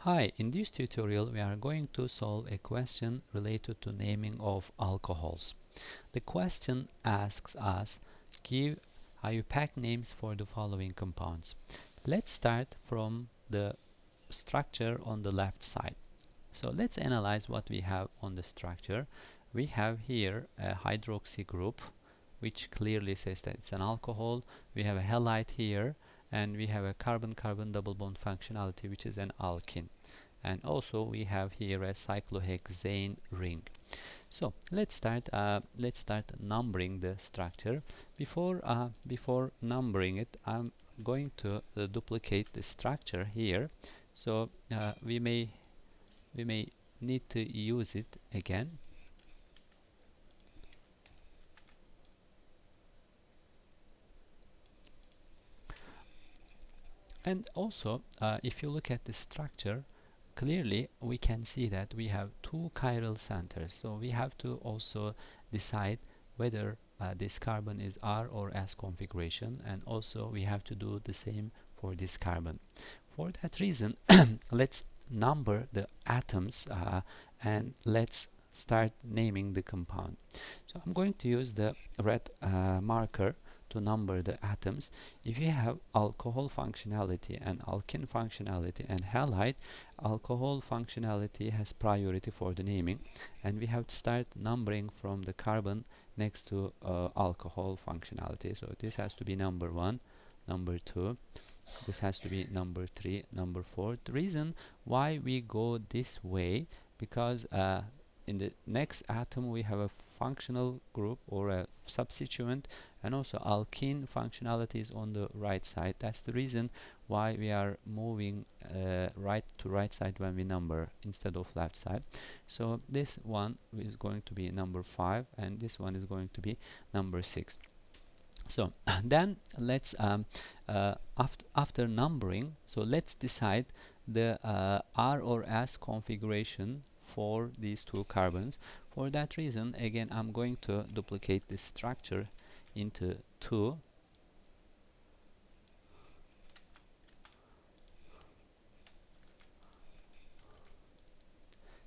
Hi, in this tutorial we are going to solve a question related to naming of alcohols. The question asks us, give IUPAC names for the following compounds. Let's start from the structure on the left side. So let's analyze what we have on the structure. We have here a hydroxy group, which clearly says that it's an alcohol. We have a halide here, and we have a carbon-carbon double bond functionality, which is an alkene. And also we have here a cyclohexane ring. So let's start numbering the structure. Before numbering it, I'm going to duplicate the structure here. So we may need to use it again. And also, if you look at the structure, clearly we can see that we have two chiral centers. So we have to also decide whether this carbon is R or S configuration, and also we have to do the same for this carbon. For that reason, let's number the atoms and let's start naming the compound. So I'm going to use the red marker to number the atoms. If you have alcohol functionality and alkene functionality and halide, alcohol functionality has priority for the naming, and we have to start numbering from the carbon next to alcohol functionality. So this has to be number 1, number 2, this has to be number 3, number 4. The reason why we go this way, because in the next atom we have a functional group or a substituent, and also alkene functionality is on the right side. That's the reason why we are moving right to right side when we number instead of left side. So this one is going to be number 5, and this one is going to be number 6. So then let's after numbering, so let's decide the R or S configuration for these two carbons. For that reason, again, I'm going to duplicate this structure into 2.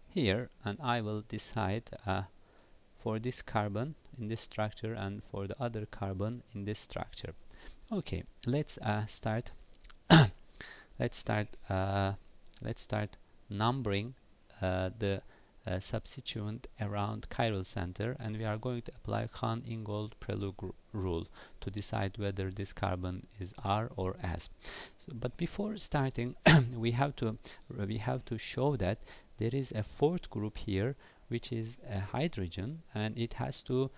Here, and I will decide for this carbon in this structure and for the other carbon in this structure. Okay, let's start let's start numbering the substituent around chiral center, and we are going to apply Hahn-Ingold-Prelog rule to decide whether this carbon is R or S. So, but before starting, we have to show that there is a fourth group here, which is a hydrogen, and it has to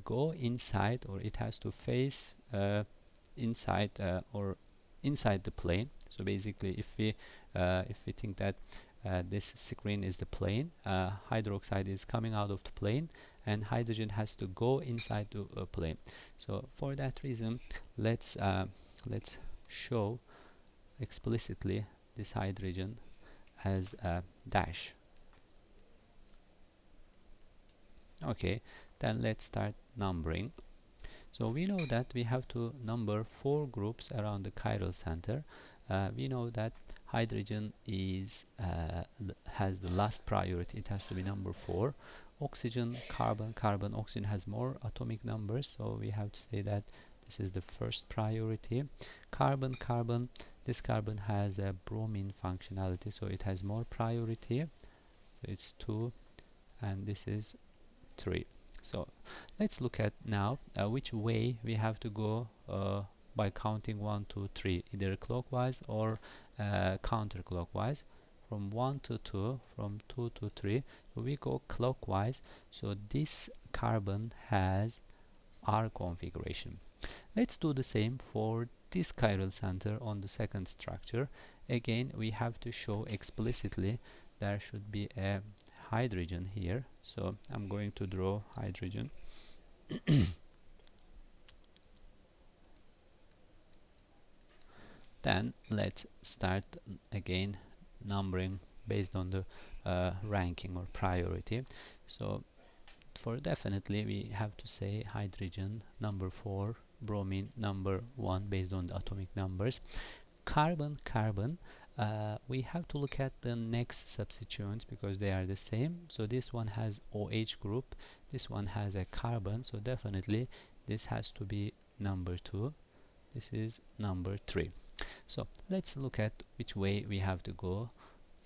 go inside, or it has to face inside or inside the plane. So basically, if we think that this screen is the plane, hydroxide is coming out of the plane, and hydrogen has to go inside the plane. So for that reason, let's show explicitly this hydrogen as a dash. Okay, then let's start numbering. So we know that we have to number 4 groups around the chiral center. We know that hydrogen is has the last priority. It has to be number 4. Oxygen, carbon, carbon, oxygen has more atomic numbers, so we have to say that this is the first priority. Carbon, carbon, this carbon has a bromine functionality, so it has more priority. It's 2, and this is 3. So let's look at now which way we have to go by counting 1, 2, 3, either clockwise or counterclockwise. From 1 to 2, from 2 to 3, so we go clockwise. So this carbon has R configuration. Let's do the same for this chiral center on the second structure. Again, we have to show explicitly there should be a hydrogen here. So I'm going to draw hydrogen. Then let's start again numbering based on the ranking or priority. So for definitely we have to say hydrogen number 4, bromine number 1 based on the atomic numbers. Carbon, carbon, we have to look at the next substituents because they are the same. So this one has OH group, this one has a carbon, so definitely this has to be number 2, this is number 3. So let's look at which way we have to go,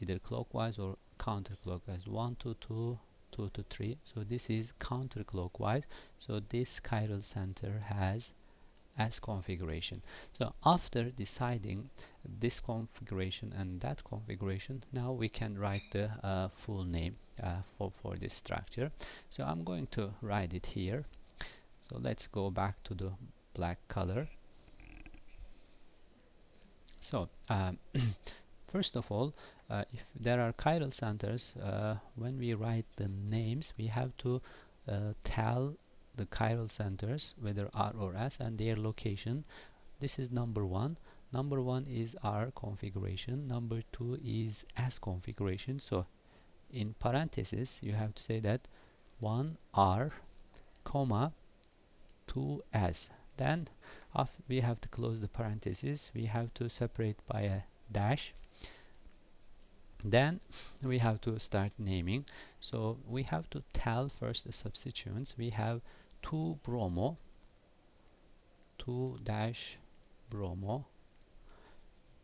either clockwise or counterclockwise. 1 to 2, 2 to 3. So this is counterclockwise, so this chiral center has S configuration. So after deciding this configuration and that configuration, now we can write the full name for this structure. So I'm going to write it here. So let's go back to the black color. So first of all, if there are chiral centers, when we write the names, we have to tell the chiral centers whether R or S and their location. This is number 1. Number 1 is R configuration. Number 2 is S configuration. So in parentheses, you have to say that 1 R, comma 2 S. Then after we have to close the parentheses, we have to separate by a dash. Then we have to start naming. So we have to tell first the substituents. We have 2-bromo, 2-bromo.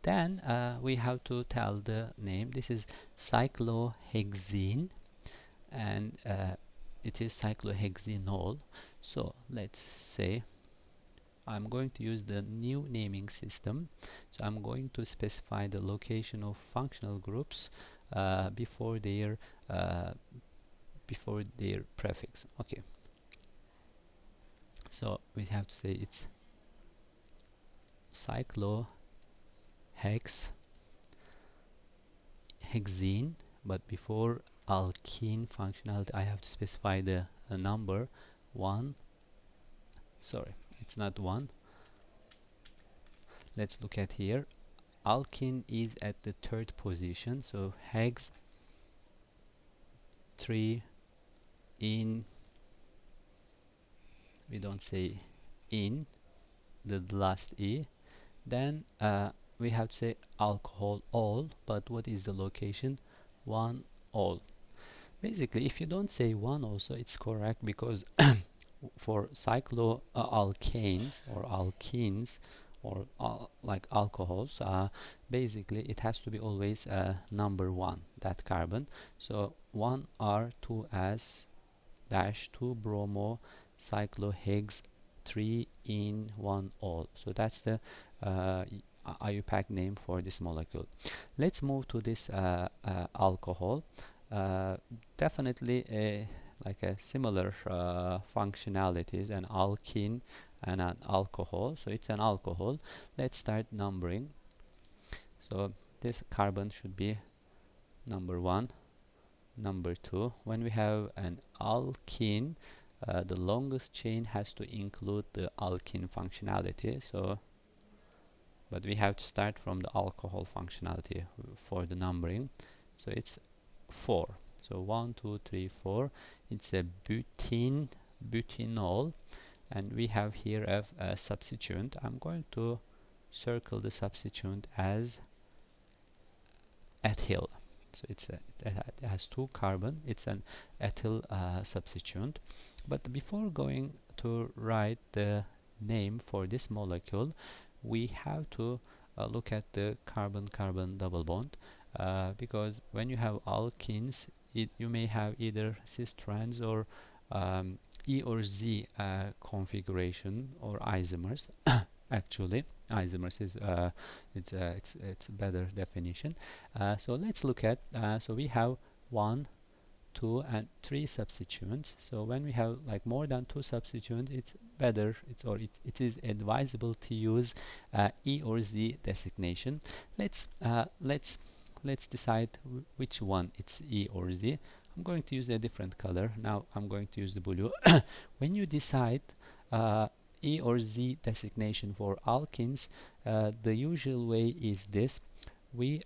Then we have to tell the name. This is cyclohexene, and it is cyclohexenol. So let's say I'm going to use the new naming system. So I'm going to specify the location of functional groups before their prefix. Okay. So we have to say it's cyclohexene, but before alkene functionality I have to specify the number 1. Sorry, it's not 1. Let's look at here. Alkene is at the 3rd position, so hex 3 in, we don't say in the last E. Then we have to say alcohol all, but what is the location? 1 all. Basically, if you don't say 1 also, it's correct, because for cycloalkanes or alkenes or like alcohols, basically it has to be always number 1, that carbon. So 1R, 2S dash 2-bromo cyclohex 3 in 1 all. So that's the IUPAC name for this molecule. Let's move to this alcohol. Definitely like a similar functionalities, an alkene and an alcohol. So it's an alcohol. Let's start numbering. So this carbon should be number 1, number 2. When we have an alkene, the longest chain has to include the alkene functionality. So, but we have to start from the alcohol functionality for the numbering. So it's 4. So 1, 2, 3, 4. It's a butanol, and we have here a substituent. I'm going to circle the substituent as ethyl. So it has 2 carbon. It's an ethyl substituent. But before going to write the name for this molecule, we have to look at the carbon-carbon double bond, because when you have alkenes, you may have either cis strands or E or Z configuration or isomers. Actually, isomers is it's a better definition. So let's look at so we have 1, 2 and 3 substituents. So when we have like more than 2 substituents, it's better, it is advisable to use E or Z designation. Let's decide which one it's E or Z. I'm going to use a different color. Now I'm going to use the blue. When you decide E or Z designation for alkenes, the usual way is this. We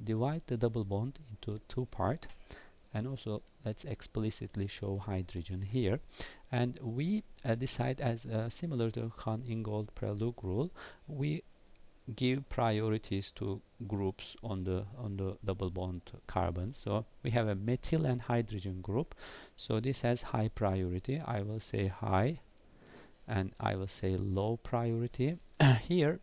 divide the double bond into 2 parts, and also let's explicitly show hydrogen here, and we decide as similar to Cahn-Ingold-Prelog rule, we give priorities to groups on the double bond carbon. So we have a methyl and hydrogen group, so this has high priority. I will say high, and I will say low priority. Here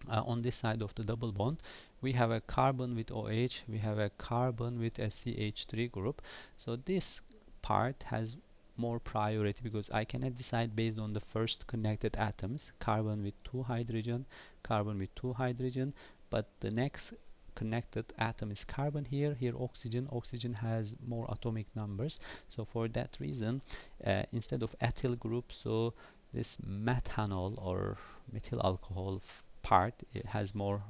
on this side of the double bond, we have a carbon with OH, we have a carbon with SCH3 group. So this part has more priority because I cannot decide based on the first connected atoms, carbon with 2 hydrogen, carbon with 2 hydrogen, but the next connected atom is carbon here, oxygen. Oxygen has more atomic numbers. So for that reason, instead of ethyl group, so this methanol or methyl alcohol part, it has more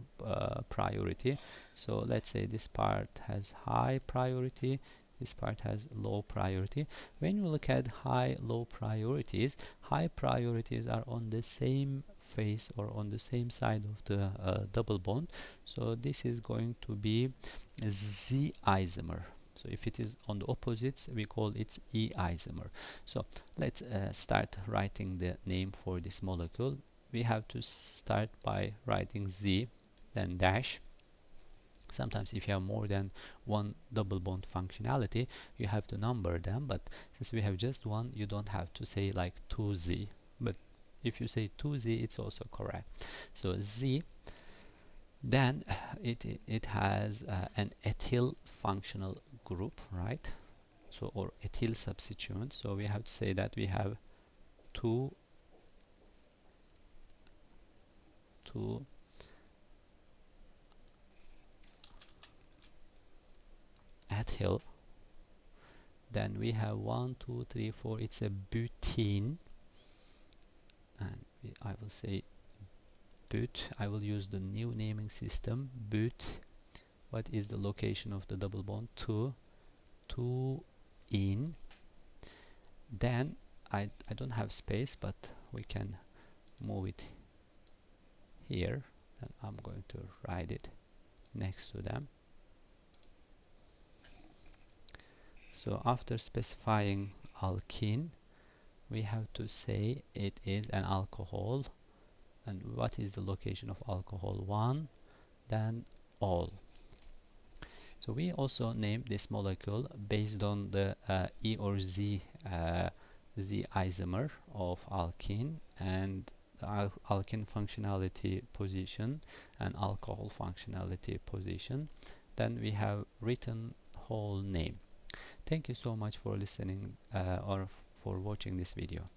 priority. So let's say this part has high priority, this part has low priority. When you look at high low priorities are on the same face or on the same side of the double bond, so this is going to be Z isomer. So if it is on the opposites, we call it E isomer. So let's start writing the name for this molecule. We have to start by writing Z, then dash. Sometimes if you have more than one double bond functionality, you have to number them, but since we have just one, you don't have to say like 2Z. But if you say 2Z, it's also correct. So Z, then it has an ethyl functional group, right? So, or ethyl substituent. So we have to say that we have two ethyl. Then we have 1, 2, 3, 4. It's a butene, and I will say but. I will use the new naming system. But what is the location of the double bond? 2 in. Then I don't have space, but we can move it here. And I'm going to write it next to them. So after specifying alkene, we have to say it is an alcohol. And what is the location of alcohol? 1, then all. So we also named this molecule based on the E or Z Z isomer of alkene, and the alkene functionality position and alcohol functionality position. Then we have written whole name. Thank you so much for listening or for watching this video.